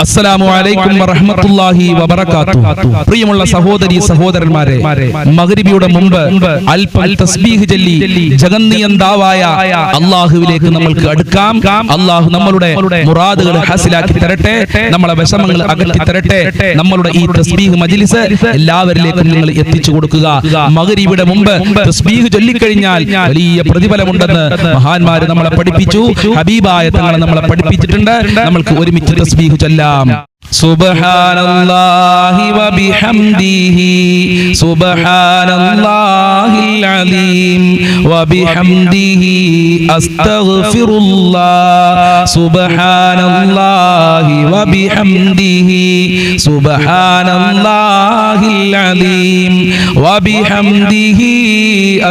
അസ്സലാമു അലൈക്കും വറഹ്മത്തുള്ളാഹി വബറകാതുഹു. പ്രിയമുള്ള സഹോദരി സഹോദരന്മാരെ, മഗ്രിബിയുടെ മുമ്പ് അല്പം തസ്ബീഹ് ചൊല്ലി ജഗന്നിയന്താവായ അല്ലാഹുവിലേക്ക് നമ്മൾക്ക് അടുക്കാം. അല്ലാഹു നമ്മളുടെ മുറാദുകൾ ഹാസിലാക്കി തരട്ടെ, നമ്മളെ വിഷമങ്ങൾ അകറ്റി തരട്ടെ. നമ്മളുടെ ഈ തസ്ബീഹ് മജ്ലിസ് എല്ലാവരിലേക്കും നിങ്ങൾ എത്തിച്ചു കൊടുക്കുക. മഗ്രിബിയുടെ മുമ്പ് തസ്ബീഹ് ചൊല്ലിക്കഴിഞ്ഞാൽ വലിയ പ്രതിഫലമുണ്ടെന്ന് മഹാന്മാര് നമ്മളെ പഠിപ്പിച്ചു. ഹബീബായ തങ്ങൾ നമ്മളെ പഠിപ്പിച്ചിട്ടുണ്ട്. നമ്മൾക്ക് ഒരുമിച്ച് തസ്ബീഹ് ചൊല്ലാം. സുബ്ഹാനല്ലാഹി വബിഹംദിഹി സുബ്ഹാനല്ലാഹിൽ അലീം വബിഹംദിഹി അസ്തഗ്ഫിറുല്ലാഹ് സുബ്ഹാനല്ലാഹി വബിഹംദിഹി സുബ്ഹാനല്ലാഹിൽ അലീം വബിഹംദിഹി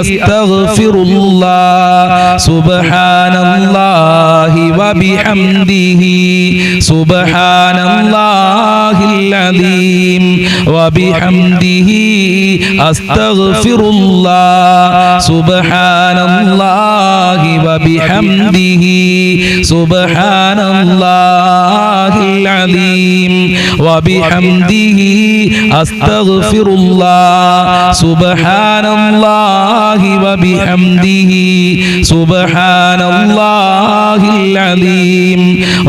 അസ്തഗ്ഫിറുല്ലാഹ് സുബ്ഹാനല്ലാഹി വബിഹംദിഹി സുബ്ഹാനല്ലാഹിൽ അലീം വബിഹംദിഹി അസ്തഗ്ഫിറുല്ലാഹ് സുബ്ഹാനല്ലാഹി വബിഹംദിഹി സുബ്ഹാനല്ലാഹിൽ അലീം വബിഹംദിഹി അസ്തഗ്ഫിറുല്ലാഹ് സുബ്ഹാനല്ലാഹി വബിഹംദിhi സുബ്ഹാനല്ലാഹിൽ അലീം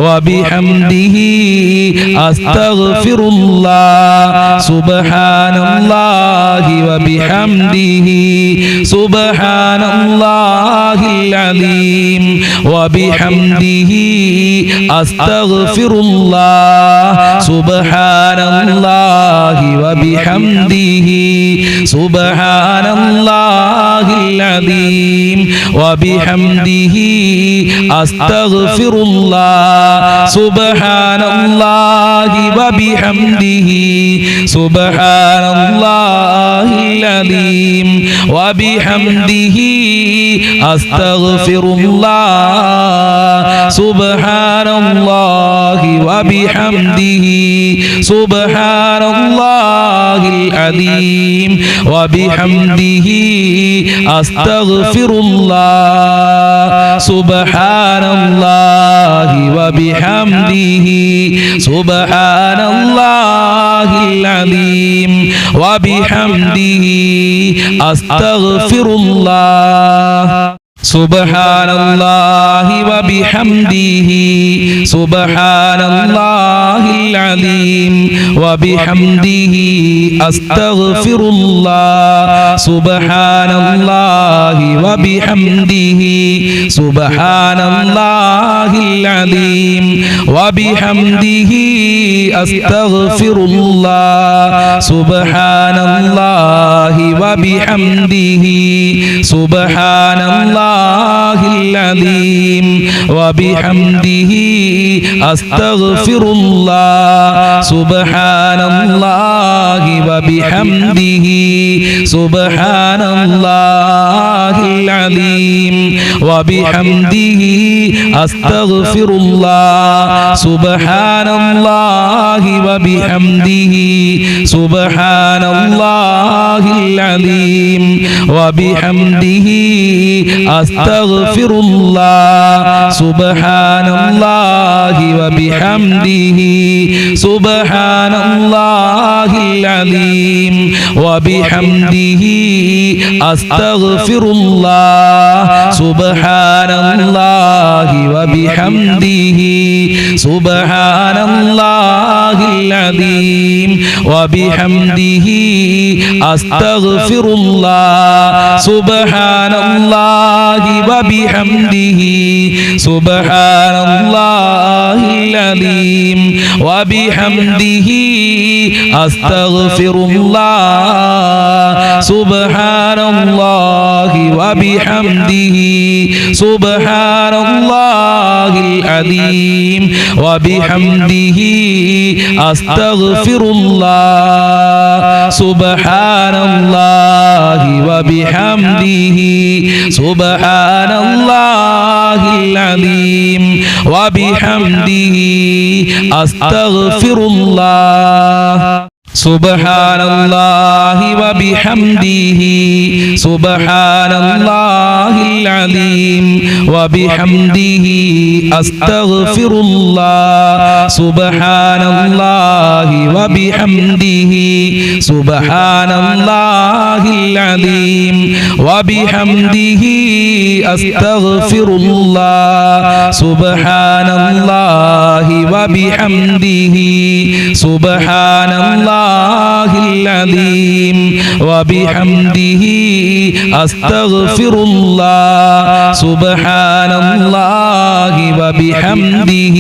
വബിഹംദിhi അസ്തഗ്ഫിറുല്ലാഹ് സുബ്ഹാനല്ലാഹി വബിഹംദിhi സുബ്ഹാനല്ലാഹിൽ അലീം വബിഹംദിhi അസ്തഗ്ഫിറുല്ലാഹ് സുബ്ഹാനല്ലാഹി വബിഹംദിhi സുബ്ഹാനല്ലാഹിൽ അലീം വബിഹംദിhi അസ്തഗ്ഫിറുല്ലാഹ് സുബ്ഹാനല്ലാഹി വബിഹംദിhi സുബ്ഹാനല്ലാഹിൽ അലീം വബിഹംദിhi അസ്തഗ്ഫിറുല്ലാഹ് സുബ്ഹാനല്ലാഹി വബിഹംദിhi സുബ്ഹാനല്ലാഹിൽ അലീം വബിഹംദിhi അസ്തഗ്ഫിറുല്ലാഹ് സുബ്ഹാനല്ലാഹി വബിഹംദിhi സുബ്ഹാനല്ലാഹിൽ അലീം വബിഹംദിhi അസ്തഗ്ഫിറുല്ലാഹ് സുബ്ഹാനല്ലാഹി വബിഹംദിhi സുബ്ഹാനല്ലാഹിൽ അലീം വബിഹംദിhi അസ്തഗ്ഫിറുല്ലാഹ് സുബ്ഹാനല്ലാഹി വബിഹംദിhi സുബ്ഹാനല്ലാഹിൽ അലീം വബിഹംദിhi അസ്തഗ്ഫിറുല്ലാഹ് സുബ്ഹാനല്ലാഹി വബിഹംദിhi സുബ്ഹാനല്ലാഹി العليم وبحمده أستغفر الله سبحان الله وبحمده سبحان الله العليم وبحمده أستغفر الله سبحان الله وبحمده سبحان الله العليم وبحمده أستغفر الله سبحان الله وبحمده سبحان الله العليم وبحمده أستغفر الله سبحان الله وبحمده سبحان الله العليم وبحمده أستغفر الله سبحان الله وبحمده سبحان الله العليم وبحمده أستغفر الله سبحان الله وبحمده سبحان الله العليم وبحمده أستغفر الله سبحان الله وبحمده سبحان الله العليم وبحمده أستغفر الله സുബ്ഹാനല്ലാഹി വബിഹംദിഹി സുബ്ഹാനല്ലാഹിൽ അലീം വബിഹംദിഹി അസ്തഗ്ഫിറുല്ലാഹ് സുബ്ഹാനല്ലാഹി വബിഹംദിഹി സുബ്ഹാനല്ലാഹിൽ അലീം വബിഹംദിഹി അസ്തഗ്ഫിറുല്ലാഹ് സുബ്ഹാനല്ലാഹി വബിഹംദിഹി സുബ്ഹാനല്ലാഹി العظيم وبحمده أستغفر الله سبحان الله وبحمده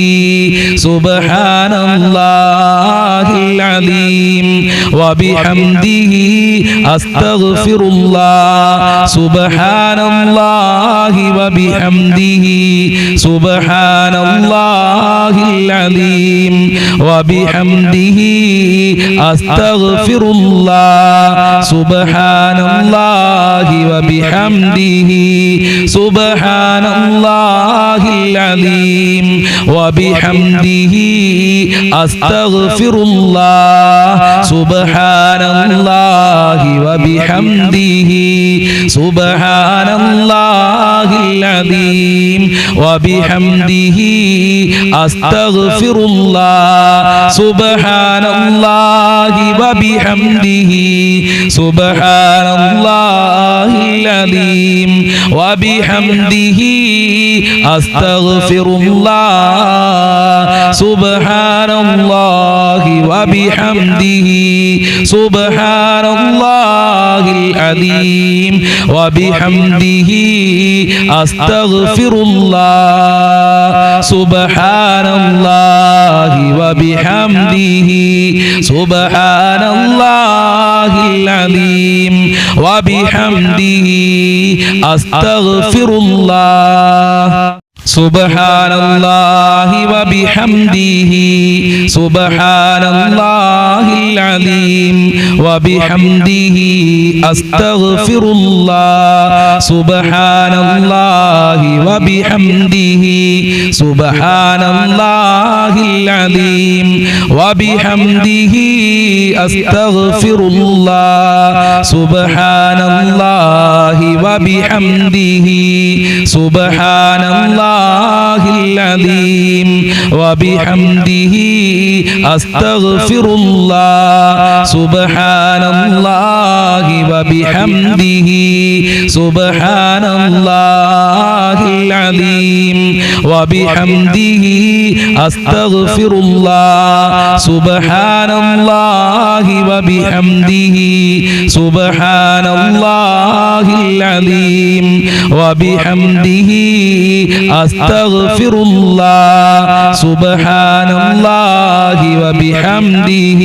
سبحان الله العظيم وبحمده أستغفر الله سبحان الله وبحمده سبحان الله العظيم وبحمده أستغفر الله سبحان الله وبحمده سبحان الله العظيم وبحمده أستغفر الله سبحان الله وبحمده سبحان الله العظيم وبحمده أستغفر الله سبحان الله وبحمده سبحان الله العظيم وبحمده أستغفر الله سبحان الله وبحمده سبحان الله العظيم وبحمده أستغفر الله سبحان الله وبحمده سبحان الله العظيم وبحمده أستغفر الله سبحان الله وبحمده سبحان الله العظيم وبحمده أستغفر الله سبحان الله وبحمده سبحان الله العظيم وبحمده أستغفر الله سبحان الله وبحمده سبحان الله العظيم وبحمده أستغفر الله سبحان الله وبحمده سبحان الله العظيم وبحمده أستغفر الله سبحان الله وبحمده سبحان الله العظيم وبحمده أستغفر الله سبحان الله وبحمده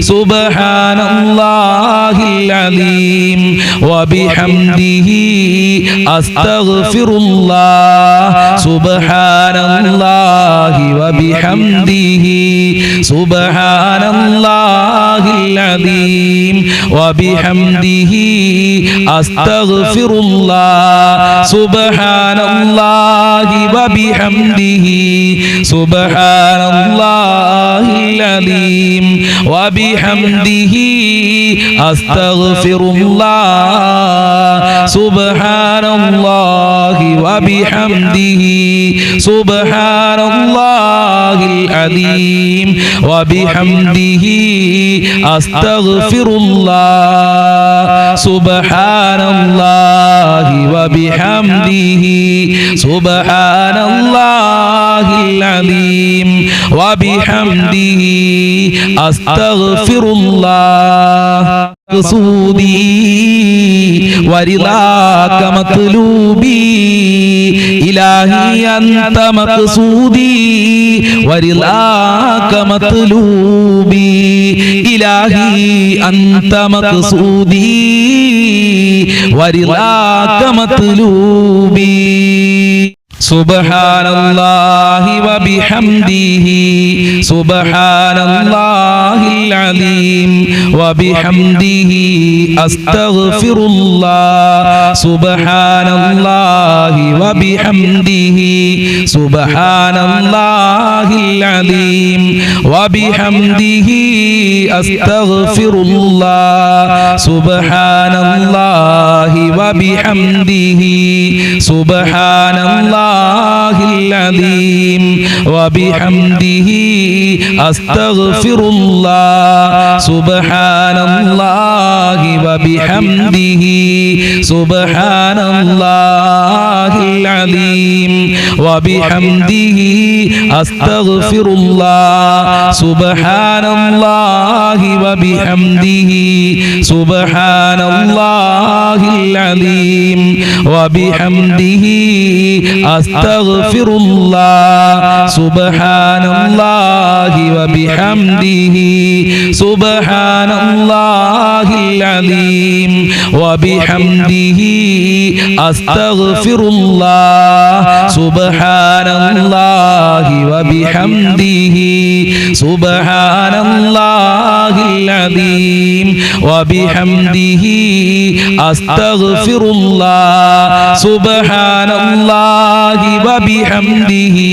سبحان الله العظيم وبحمده أستغفر الله سبحان الله وبحمده سبحان الله العظيم وبحمده أستغفر الله سبحان الله وبحمده سبحان الله العظيم وبحمده أستغفر الله سبحان الله وبحمده سبحان الله العظيم وبحمده أستغفر الله سبحان الله وبحمده سبحان الله العظيم وبحمده أستغفر الله مقصودي ورضاك مطلوبي إلهي أنت مقصودي ورضاك مطلوبي إلهي أنت مقصودي ورضاك مطلوبي സുബ്ഹാനല്ലാഹി വബിഹംദിഹി സുബ്ഹാനല്ലാഹിൽ അലീം വബിഹംദിഹി അസ്തഗ്ഫിറുല്ലാഹ് സുബ്ഹാനല്ലാഹി വബിഹംദിഹി സുബ്ഹാനല്ലാഹിൽ അലീം വബിഹംദിഹി അസ്തഗ്ഫിറുല്ലാഹ് സുബ്ഹാനല്ലാഹി വബിഹംദിഹി സുബ്ഹാനല്ലാഹിൽ അലീം വബിഹംദിഹി അസ്തഗ്ഫിറുല്ലാഹ് സുബ്ഹാനല്ലാഹി വബിഹംദിഹി സുബ്ഹാനല്ലാഹിൽ അലീം വബിഹംദിഹി അസ്തഗ്ഫിറുല്ലാഹ് സുബ്ഹാനല്ലാഹി വബിഹംദിഹി സുബ്ഹാനല്ലാഹിൽ അലീം വബിഹംദിഹി അസ്തഗ്ഫിറുല്ലാഹ് സുബ്ഹാനല്ലാഹി വബിഹംദിഹി സുബ്ഹാനല്ലാഹിൽ അലീം വബിഹംദിഹി അസ്തഗ്ഫിറുല്ലാഹ് സുബ്ഹാനല്ലാഹി വബിഹംദിhi സുബ്ഹാനല്ലാഹിൽ അലീം വബിഹംദിhi അസ്തഗ്ഫിറുല്ലാഹ് സുബ്ഹാനല്ലാഹി വബിഹംദിhi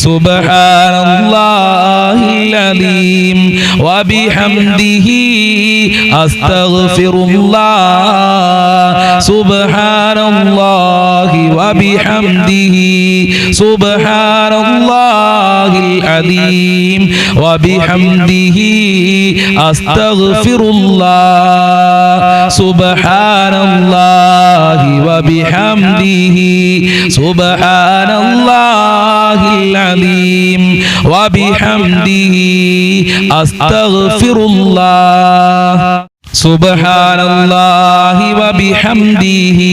സുബ്ഹാനല്ലാഹിൽ അലീം വബിഹംദിhi അസ്തഗ്ഫിറുല്ലാഹ് സുബ്ഹാനല്ലാഹി വബിഹംദിhi സുബ്ഹാനല്ലാഹിൽ അലീം വബിഹംദിhi അസ്തഗ്ഫിറുല്ലാഹ് സുബ്ഹാനല്ലാഹി വബിഹംദിhi സുബ്ഹാനല്ലാഹിൽ അലീം വബിഹംദിhi അസ്തഗ്ഫിറുല്ലാഹ് സുബ്ഹാനല്ലാഹി വബിഹംദിഹി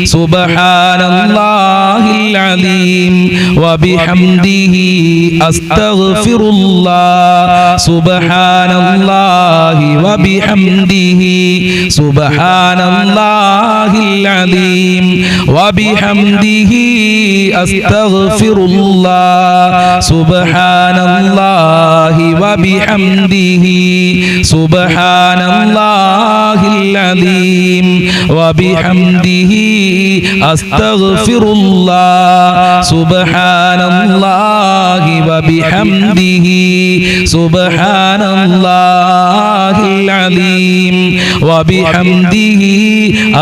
സുബ്ഹാനല്ലാഹിൽ അലീം വബിഹംദിhi അസ്തഗ്ഫിറുല്ലാഹ് സുബ്ഹാനല്ലാഹി വബിഹംദിhi സുബ്ഹാനല്ലാഹിൽ അലീം വബിഹംദിhi അസ്തഗ്ഫിറുല്ലാഹ് സുബ്ഹാനല്ലാഹി വബിഹംദിhi സുബ്ഹാനല്ലാഹിൽ അലീം വബിഹംദിhi അസ്തഗ്ഫിറുല്ലാഹ് സുബ്ഹാനല്ലാഹി വബിഹംദിhi സുബ്ഹാനല്ലാഹിൽ അലീം വബിഹംദിhi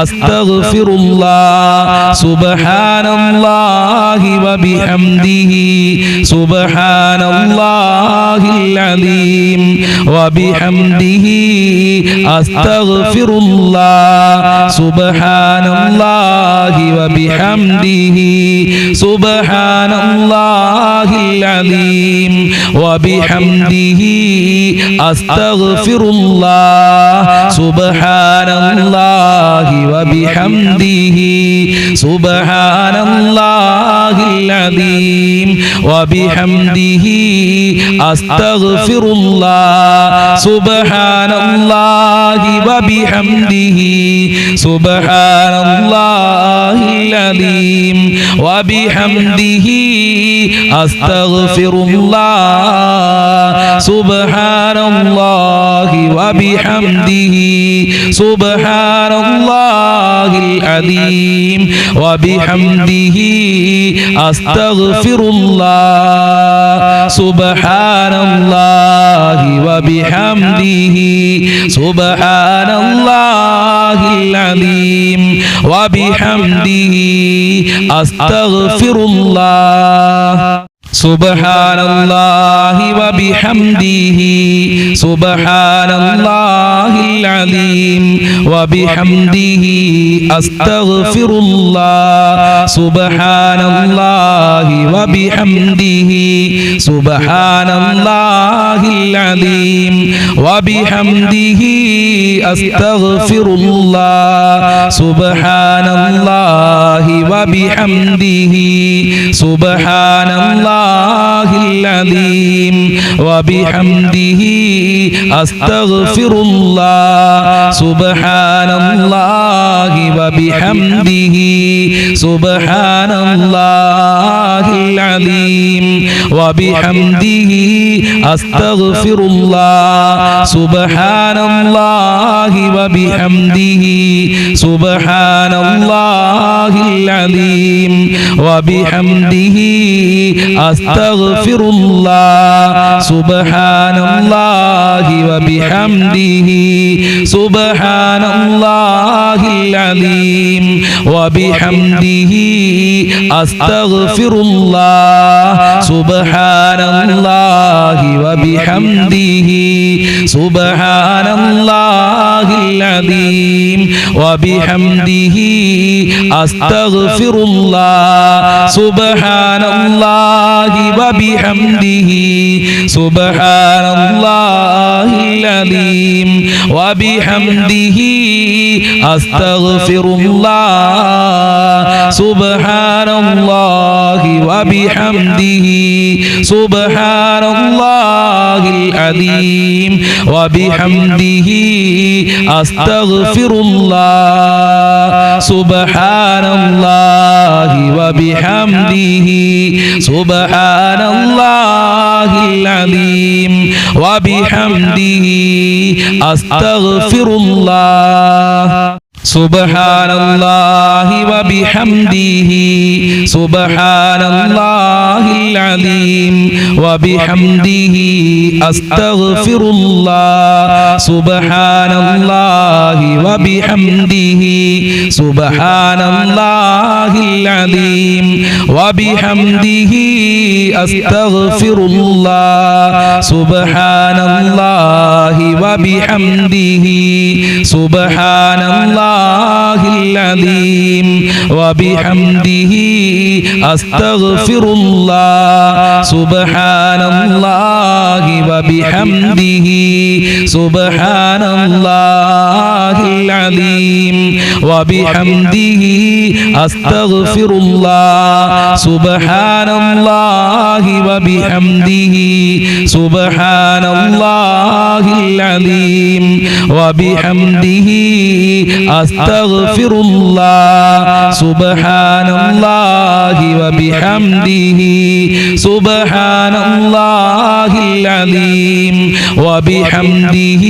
അസ്തഗ്ഫിറുല്ലാഹ് സുബ്ഹാനല്ലാഹി വബിഹംദിhi സുബ്ഹാനല്ലാഹിൽ അലീം വബിഹംദിhi അസ്തഗ്ഫിറുല്ലാഹ് സുബ്ഹാനല്ലാഹി വബിഹംദിhi സുബ്ഹാനല്ലാഹിൽ അലീം വബിഹംദിhi അസ്തഗ്ഫിറുല്ലാഹ് സുബ്ഹാനല്ലാഹി വബിഹംദിhi സുബ്ഹാനല്ലാഹിൽ അലീം വബിഹംദിhi അസ്തഗ്ഫിറുല്ലാഹ് സുബ്ഹാനല്ലാഹി വബിഹംദിhi സുബ്ഹാനല്ലാഹിൽ അലീം വബിഹംദിhi അസ്തഗ്ഫിറുല്ലാഹ് സുബ്ഹാനല്ലാഹി വബിഹംദിhi സുബ്ഹാനല്ലാഹിൽ അലീം വബിഹംദിhi അസ്തഗ്ഫിറുല്ലാഹ് സുബ്ഹാനല്ലാഹി വബിഹംദിhi സുബ്ഹാനല്ലാഹിൽ അലീം വബിഹംദിhi അസ്തഗ്ഫിറുല്ലാഹ് സുബ്ഹാനല്ലാഹി വബിഹംദിhi സുബ്ഹാനല്ലാഹിൽ അലീം വബിഹംദിhi അസ്തഗ്ഫിറുല്ലാഹ് സുബ്ഹാനല്ലാഹി വബിഹംദിhi സുബ്ഹാനല്ലാഹിൽ അലീം വബിഹംദിhi അസ്തഗ്ഫിറുല്ലാഹ് സുബ്ഹാനല്ലാഹി വബിഹംദിhi സുബ്ഹാനല്ലാഹിൽ അലീം وبحمده أستغفر الله سبحان الله وبحمده سبحان الله العظيم وبحمده أستغفر الله سبحان الله وبحمده سبحان الله العظيم وبحمده أستغفر الله سبحان الله وبحمده سبحان الله العظيم وبحمده أستغفر الله سبحان الله وبحمده سبحان الله العظيم وبحمده أستغفر الله سبحان الله وبحمده سبحان الله العظيم وبحمده أستغفر الله سبحان الله وبحمده سبحان الله العظيم وبحمده أستغفر الله سبحان الله وبحمده سبحان الله العظيم وبحمده أستغفر الله سبحان الله وبحمده سبحان الله العظيم وبحمده أستغفر الله سبحان الله وبحمده سبحان الله العظيم وبحمده أستغفر الله سبحان الله وبحمده سبحان الله العظيم وبحمده أستغفر الله سبحان الله وبحمده سبحان الله العظيم وبحمده أستغفر الله سبحان الله وبحمده سبحان الله العظيم وبحمده أستغفر الله سبحان الله وبحمده سبحان الله العظيم وبحمده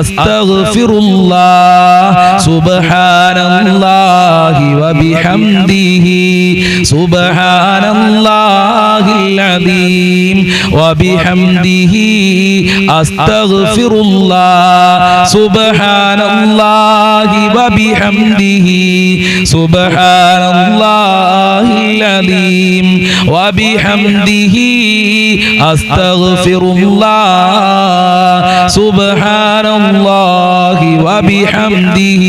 أستغفر الله سبحان الله وبحمده سبحان الله العظيم وبحمده أستغفر الله سبحان الله وبحمده سبحان الله العظيم وبحمده أستغفر الله سبحان الله وبحمده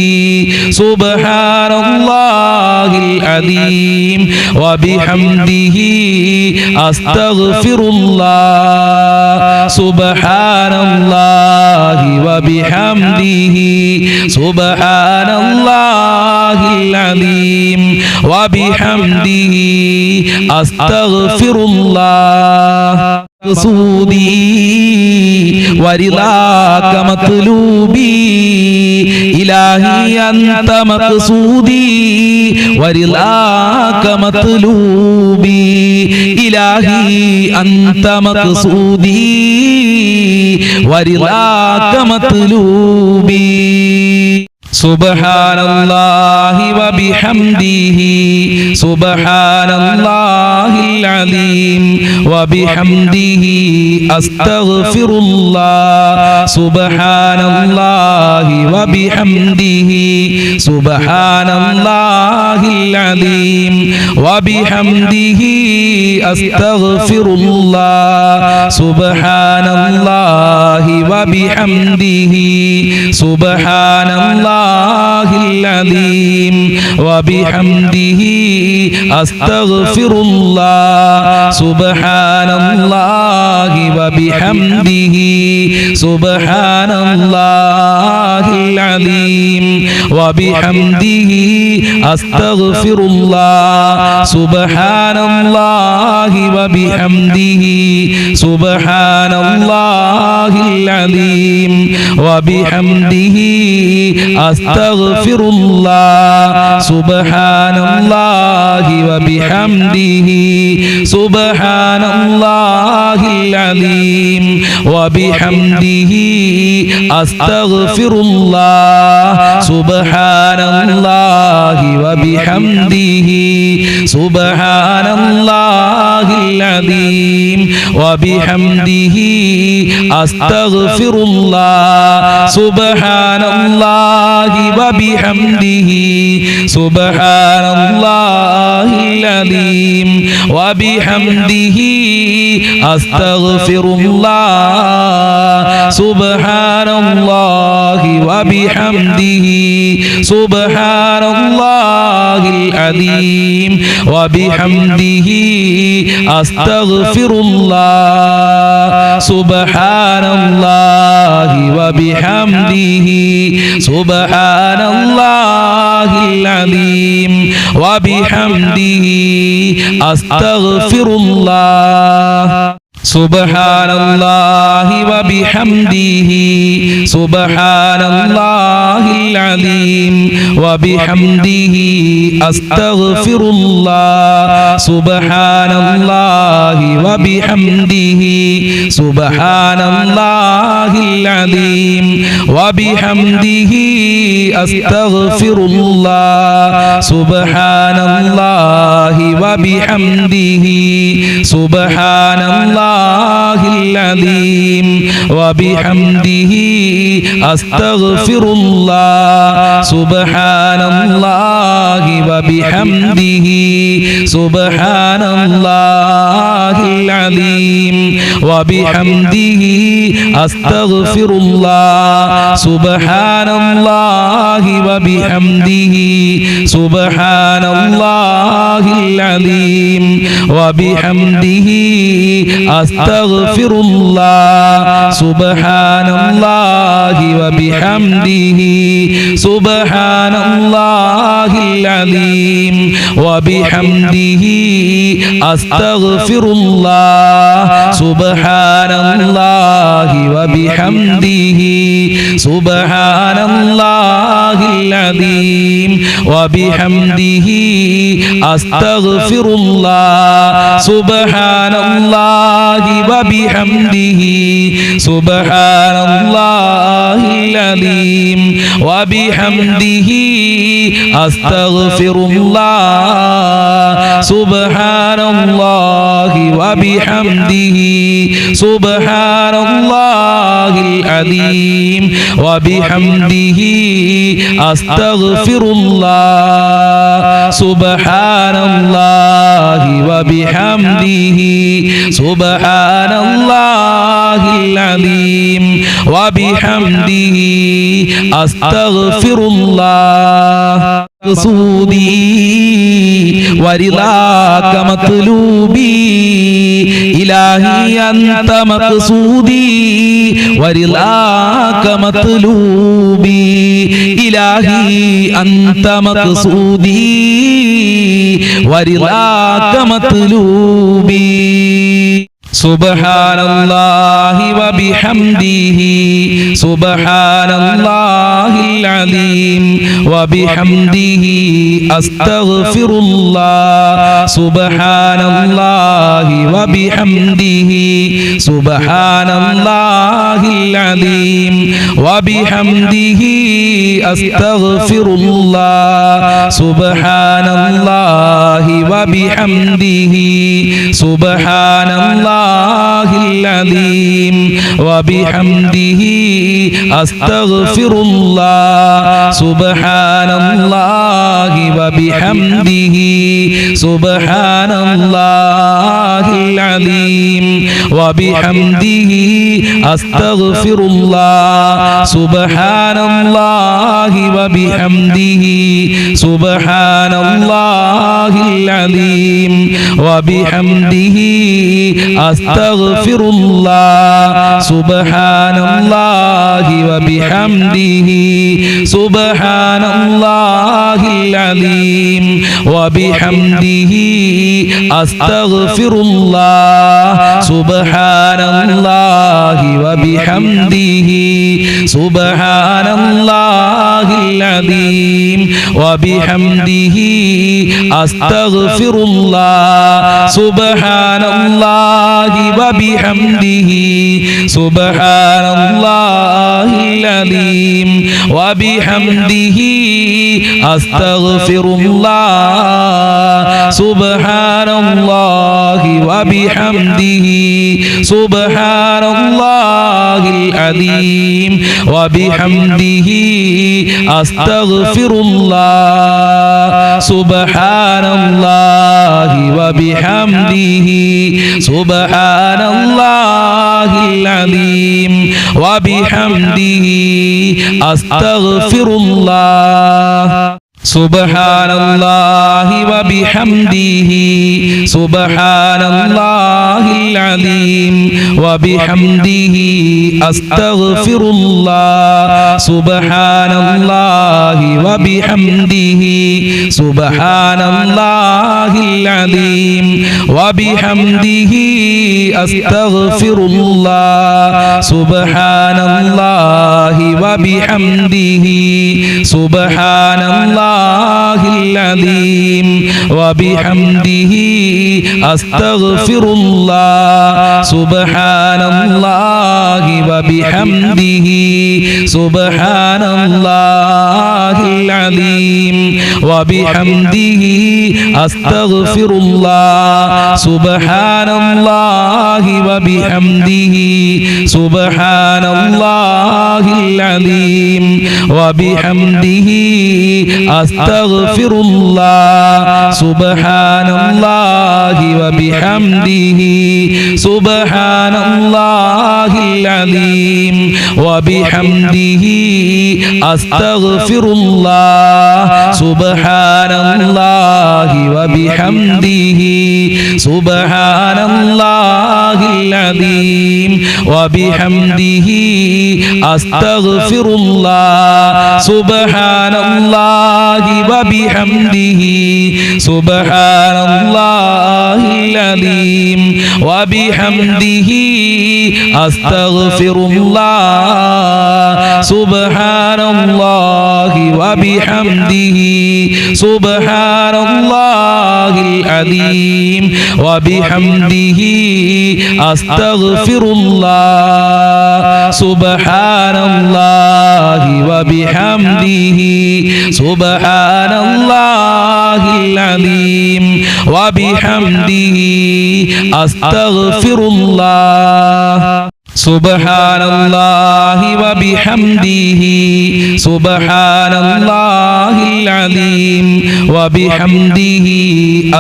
سبحان الله العظيم وبحمده أستغفر الله سبحان الله وبحمده سبحان الله العظيم وبحمده أستغفر الله مقصودي ورضاك مطلوبي إلهي أنت مقصودي ورضاك مطلوبي إلهي أنت مقصودي ورضاك مطلوبي سبحان الله وبحمده سبحان الله العظيم وبحمده أستغفر الله سبحان الله وبحمده سبحان الله العظيم وبحمده أستغفر الله سبحان الله وبحمده سبحان الله العظيم وبحمده أستغفر الله سبحان الله وبحمده سبحان الله العظيم وبحمده أستغفر الله سبحان الله وبحمده سبحان الله العظيم وبحمده أستغفر الله سبحان الله وبحمده سبحان الله العظيم وبحمده أستغفر الله سبحان الله وبحمده سبحان الله العظيم وبحمده أستغفر الله سبحان الله وبحمده سبحان الله العظيم وبحمده أستغفر الله سبحان الله وبحمده سبحان الله العظيم وبحمده أستغفر الله سبحان الله وبحمده سبحان الله العظيم وبحمده أستغفر الله سبحان الله وبحمده سبحان الله العظيم وبحمده أستغفر الله سبحان الله وبحمده سبحان الله العظيم وبحمده أستغفر الله سبحان الله وبحمده سبحان الله العظيم وبحمده أستغفر الله سبحان الله وبحمده سبحان الله العظيم وبحمده أستغفر الله سبحان الله وبحمده سبحان الله العظيم وبحمده أستغفر الله سبحان الله وبحمده سبحان الله العظيم وبحمده أستغفر الله سبحان الله وبحمده سبحان الله العظيم وبحمده أستغفر الله سبحان الله وبحمده سبحان الله العظيم وبحمده أستغفر الله سبحان الله وبحمده سبحان الله العظيم وبحمده أستغفر الله سبحان الله وبحمده سبحان الله العظيم وبحمده أستغفر الله مقصودي ورضاك مطلوبي إلهي أنت مقصودي ورضاك مطلوبي إلهي أنت مقصودي ورضاك مطلوبي سبحان الله وبحمده سبحان الله العظيم وبحمده أستغفر الله سبحان الله وبحمده سبحان الله العظيم وبحمده أستغفر الله سبحان الله وبحمده سبحان الله العظيم وبحمده أستغفر الله سبحان الله وبحمده سبحان الله العظيم وبحمده أستغفر الله سبحان الله وبحمده سبحان الله العظيم وبحمده أستغفر الله سبحان الله وبحمده سبحان الله العظيم وبحمده أستغفر الله سبحان الله وبحمده سبحان الله العظيم وبحمده أستغفر الله سبحان الله وبحمده سبحان الله العظيم وبحمده أستغفر الله سبحان الله وبحمده سبحان الله العظيم وبحمده أستغفر الله سبحان الله وبحمده سبحان الله العظيم وبحمده أستغفر الله سبحان الله وبحمده سبحان الله العظيم وبحمده أستغفر الله سبحان الله وبحمده سبحان الله العظيم وبحمده أستغفر الله سبحان الله وبحمده سبحان الله العظيم وبحمده أستغفر الله سبحان الله وبحمده سبحان الله العظيم وبحمده أستغفر الله سبحان الله وبحمده سبحان الله العظيم وبحمده أستغفر الله سبحان الله وبحمده سبحان الله العظيم وبحمده أستغفر الله سبحان الله وبحمده سبحان الله العظيم وبحمده أستغفر الله سبحان الله وبحمده سبحان الله العظيم وبحمده أستغفر الله سبحان الله وبحمده سبحان الله العظيم وبحمده أستغفر الله سبحان الله وبحمده سبحان الله العظيم وبحمده أستغفر الله سبحان الله وبحمده سبحان الله العظيم وبحمده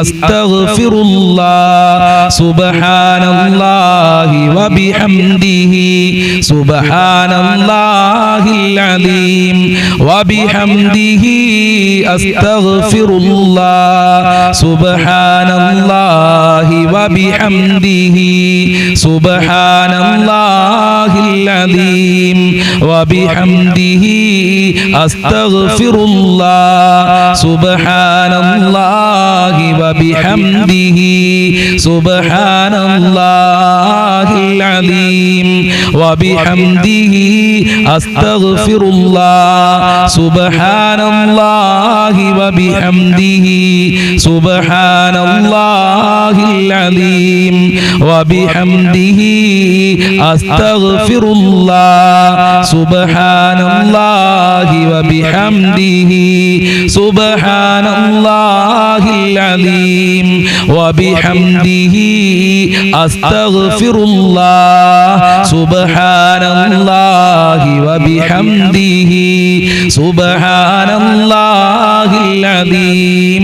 أستغفر الله سبحان الله وبحمده سبحان الله العظيم وبحمده أستغفر الله سبحان الله وبحمده سبحان الله العظيم وبحمده أستغفر الله سبحان الله وبحمده سبحان الله العظيم وبحمده أستغفر الله سبحان الله وبحمده سبحان الله العظيم وبحمده أستغفر الله سبحان الله وبحمده سبحان الله العظيم وبحمده أستغفر الله سبحان الله وبحمده سبحان الله العظيم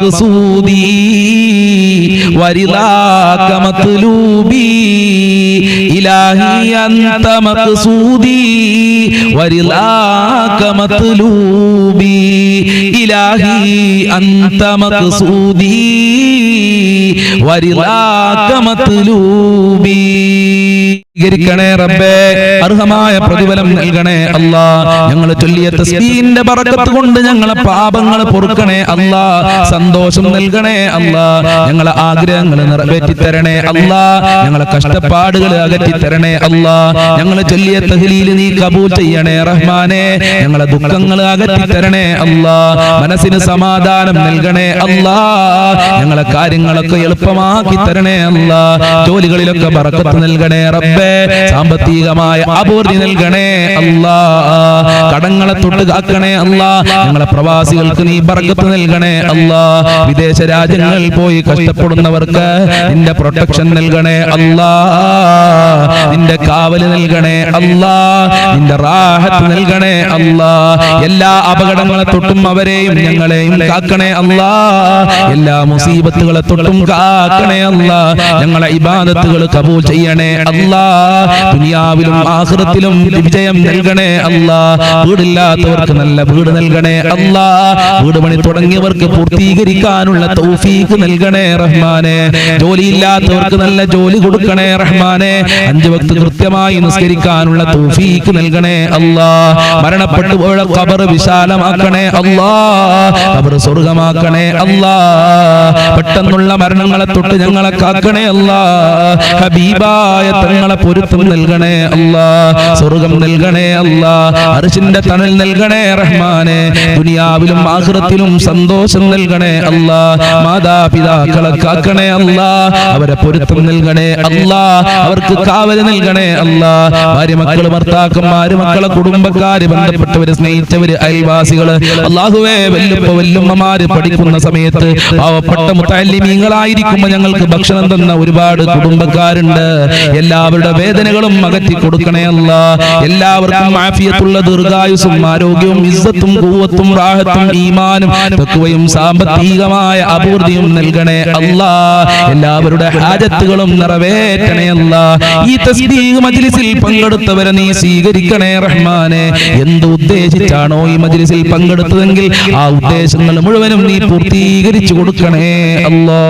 مقصودي ورضاك مطلوبي إلهي أنت مقصودي ورضاك مطلوبي إلهي أنت مقصودي ورضاك مطلوبي സ്വീകരിക്കണേ റബ്ബേ, അർഹമായ പ്രതിഫലം നൽകണേ അല്ലാ. ഞങ്ങൾ ചൊല്ലിയ തസ്ബീഹിന്റെ ബറക്കത്ത് കൊണ്ട് ഞങ്ങളെ പാപങ്ങൾ പൊറുക്കണേ അല്ലാ. സന്തോഷം നൽകണേ അല്ലാ. ഞങ്ങളെ ആഗ്രഹങ്ങൾ നിറവേറ്റി തരണേ അല്ലാ. ഞങ്ങളെ കഷ്ടപ്പാടുകൾ അകറ്റി തരണേ അല്ലാ. ഞങ്ങൾ ചൊല്ലിയ തഹ്ലീൽ നീ കബൂൽ ചെയ്യണേ റഹ്മാനെ. ഞങ്ങളെ ദുഃഖങ്ങൾ അകറ്റി തരണേ അല്ലാ. മനസ്സിന് സമാധാനം നൽകണേ അല്ലാ. ഞങ്ങളെ കാര്യങ്ങളൊക്കെ എളുപ്പമാക്കി തരണേ അല്ലാ. ജോലികളിലൊക്കെ ബറക്കത്ത് നൽകണേ റബ്ബേ. സാമ്പത്തികമായ അഭിവൃദ്ധി നൽകണേ അല്ലാ. കടങ്ങളെ തൊട്ട് കാക്കണേ അല്ലാ. ഞങ്ങളെ പ്രവാസികൾക്ക് നീ ബർക്കത്ത് നൽകണേ അല്ലാ. വിദേശ രാജ്യങ്ങളിൽ പോയി കഷ്ടപ്പെടുന്നവർക്ക് നിന്റെ പ്രൊട്ടക്ഷൻ നൽകണേ അല്ലാ. നിന്റെ കാവല് നൽകണേ അല്ലാ. നിന്റെ റാഹത്ത് നൽകണേ അല്ലാ. എല്ലാ അപകടങ്ങളെ തൊട്ടും അവരെയും ഞങ്ങളെയും കാക്കണേ അല്ലാ. എല്ലാ മുസീബത്തുകളെ തൊട്ടും കാക്കണേ അല്ലാ. ഞങ്ങളെ ഇബാദത്തുകൾ കബൂൽ ചെയ്യണേ അല്ലാ. ദുനിയാവിലും ആഖിറത്തിലും വിജയം നൽകണേ അല്ലാ. വീടില്ലാത്തവർക്ക് നല്ല വീട് നൽകണേ അല്ലാ. വീട് പണി തുടങ്ങിയവർക്ക് പൂർത്തീകരിക്കാനുള്ള തൗഫീഖ് നൽകണേ റഹ്മാനെ. ജോലിയില്ലാത്തവർക്ക് നല്ല ജോലി കൊടുക്കണേ റഹ്മാനെ. 5 വക്ത് കൃത്യമായി നിസ്കരിക്കാനുള്ള തൗഫീഖ് നൽകണേ അല്ലാ. മരണപ്പെട്ടു പോയ ഖബർ വിശാലമാക്കണേ അല്ലാ. ഖബർ സ്വർഗ്ഗമാക്കണേ അല്ലാ. പെട്ടെന്നുള്ള മരണങ്ങളെ തൊട്ട് ഞങ്ങളെ കാക്കണേ അല്ലാ. ഹബീബായ തങ്ങളെ പൊരുത്തം നൽകണേ അല്ലാ. സ്വർഗ്ഗം നൽകണേ അല്ലാ. അർശിന്റെ തണൽ നൽകണേ റഹ്മാനെ. ദുനിയാവിലും ആഖിറത്തിലും സന്തോഷം നൽകണേ അല്ലാ. മാതാപിതാക്കളെ കാക്കണേ അല്ലാ. അവരെ പൊരുത്തം നൽകണേ അല്ലാ. അവർക്ക് കാവൽ നൽകണേ അല്ലാ. ഭാര്യ മക്കള് ഭർത്താക്കന്മാര് മക്കളെ കുടുംബക്കാര് ബന്ധപ്പെട്ടവര് സ്നേഹിച്ചവര് അയൽവാസികള് അല്ലാഹുവേ വല്ലുമ്മമാര് പഠിക്കുന്ന സമയത്ത് പാവപ്പെട്ട മുതഅല്ലിമീങ്ങളായിരിക്കുമ്പോൾ ഞങ്ങൾക്ക് ഭക്ഷണം തന്ന ഒരുപാട് കുടുംബക്കാരുണ്ട്. എല്ലാവരുടെ വേദനകളും അകറ്റി കൊടുക്കണേ അല്ലാ. എല്ലാവർക്കും ആഫിയത്തുള്ള ദീർഘായുസ്സും ആരോഗ്യവും ഇസ്സത്തും ഖുവ്വത്തും റാഹത്തും ഈമാനും തഖ്വയും സാമ്പത്തികമായ അഭിവൃദ്ധിയും നൽകണേ അല്ലാ. എല്ലാവരുടെ ഹാജത്തുകളും നിറവേറ്റണേ അല്ലാ. ഈ തസ്ബീഹ് മജ്ലിസിൽ പങ്കെടുത്തവരെ നീ സ്വീകരിക്കണേ റഹ്മാനെ. എന്ത് ഉദ്ദേശിച്ചാണോ ഈ മജ്ലിസിൽ പങ്കെടുത്തതെങ്കിൽ ആ ഉദ്ദേശങ്ങൾ മുഴുവനും നീ പൂർത്തീകരിച്ചു കൊടുക്കണേ അല്ലാ.